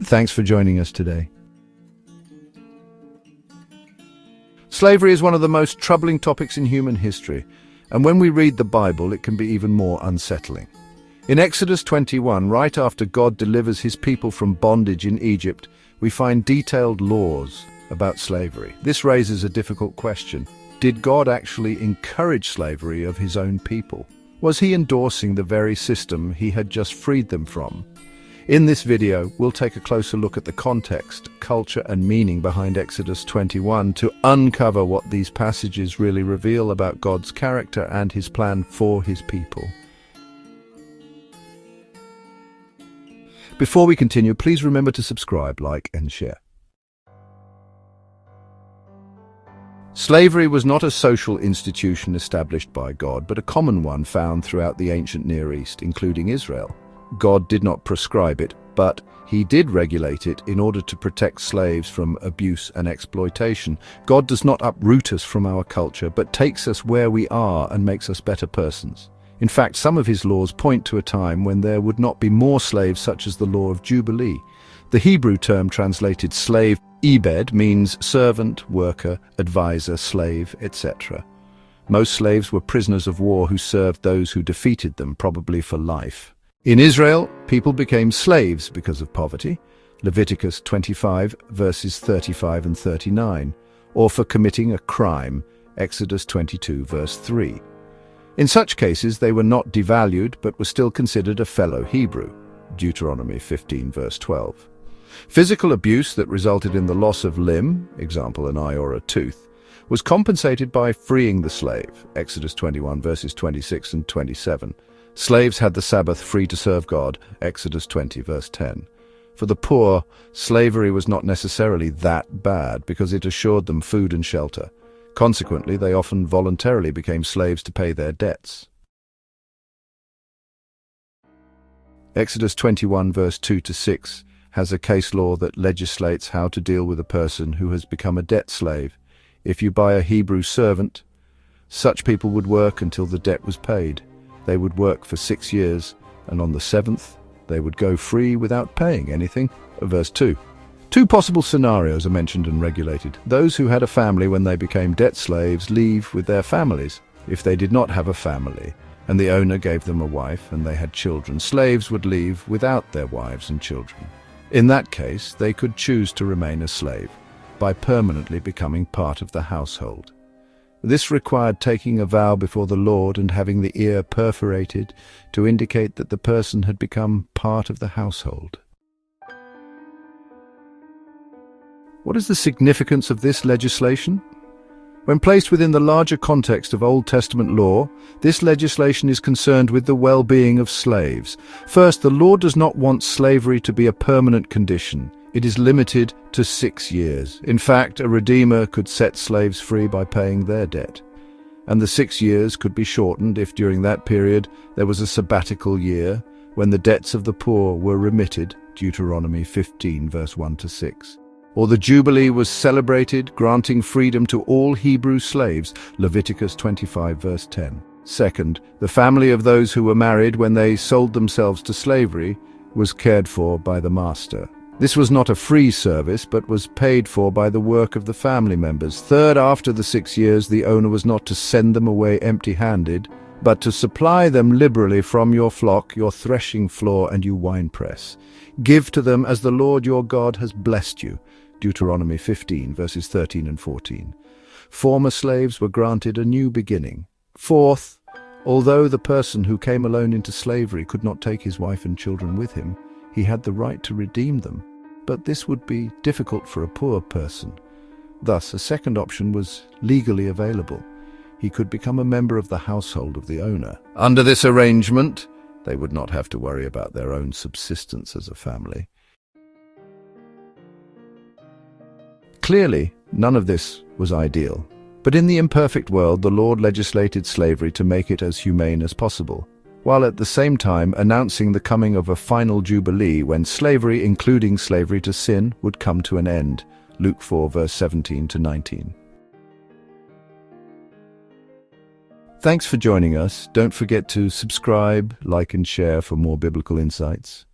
Thanks for joining us today. Slavery is one of the most troubling topics in human history, and when we read the Bible, it can be even more unsettling. In Exodus 21, right after God delivers his people from bondage in Egypt, we find detailed laws about slavery. This raises a difficult question. Did God actually encourage slavery of his own people? Was he endorsing the very system he had just freed them from? In this video, we'll take a closer look at the context, culture, and meaning behind Exodus 21 to uncover what these passages really reveal about God's character and his plan for his people. Before we continue, please remember to subscribe, like, and share. Slavery was not a social institution established by God, but a common one found throughout the ancient Near East, including Israel. God did not prescribe it, but he did regulate it in order to protect slaves from abuse and exploitation. God does not uproot us from our culture, but takes us where we are and makes us better persons. In fact, some of his laws point to a time when there would not be more slaves, such as the law of Jubilee. The Hebrew term translated slave, ebed, means servant, worker, advisor, slave, etc. Most slaves were prisoners of war who served those who defeated them, probably for life. In Israel, people became slaves because of poverty, Leviticus 25, verses 35 and 39, or for committing a crime, Exodus 22, verse 3. In such cases, they were not devalued, but were still considered a fellow Hebrew, Deuteronomy 15, verse 12. Physical abuse that resulted in the loss of limb, example an eye or a tooth, was compensated by freeing the slave, Exodus 21, verses 26 and 27. Slaves had the Sabbath free to serve God, Exodus 20, verse 10. For the poor, slavery was not necessarily that bad because it assured them food and shelter. Consequently, they often voluntarily became slaves to pay their debts. Exodus 21, verse 2-6 has a case law that legislates how to deal with a person who has become a debt slave. If you buy a Hebrew servant, such people would work until the debt was paid. They would work for 6 years, and on the 7th, they would go free without paying anything. Verse 2. Two possible scenarios are mentioned and regulated. Those who had a family when they became debt slaves leave with their families. If they did not have a family, and the owner gave them a wife and they had children, slaves would leave without their wives and children. In that case, they could choose to remain a slave by permanently becoming part of the household. This required taking a vow before the Lord and having the ear perforated to indicate that the person had become part of the household. What is the significance of this legislation? When placed within the larger context of Old Testament law, this legislation is concerned with the well-being of slaves. First, the law does not want slavery to be a permanent condition. It is limited to 6 years. In fact, a redeemer could set slaves free by paying their debt. And the 6 years could be shortened if during that period there was a sabbatical year when the debts of the poor were remitted, Deuteronomy 15, verse 1-6. Or the Jubilee was celebrated, granting freedom to all Hebrew slaves, Leviticus 25, verse 10. Second, the family of those who were married when they sold themselves to slavery was cared for by the master. This was not a free service, but was paid for by the work of the family members. Third, after the 6 years, the owner was not to send them away empty-handed, but to supply them liberally from your flock, your threshing floor, and your winepress. Give to them as the Lord your God has blessed you. Deuteronomy 15, verses 13 and 14. Former slaves were granted a new beginning. Fourth, although the person who came alone into slavery could not take his wife and children with him, he had the right to redeem them. But this would be difficult for a poor person. Thus, a second option was legally available. He could become a member of the household of the owner. Under this arrangement, they would not have to worry about their own subsistence as a family. Clearly, none of this was ideal. But in the imperfect world, the Lord legislated slavery to make it as humane as possible, while at the same time announcing the coming of a final jubilee when slavery, including slavery to sin, would come to an end. Luke 4, verse 17-19. Thanks for joining us. Don't forget to subscribe, like, and share for more biblical insights.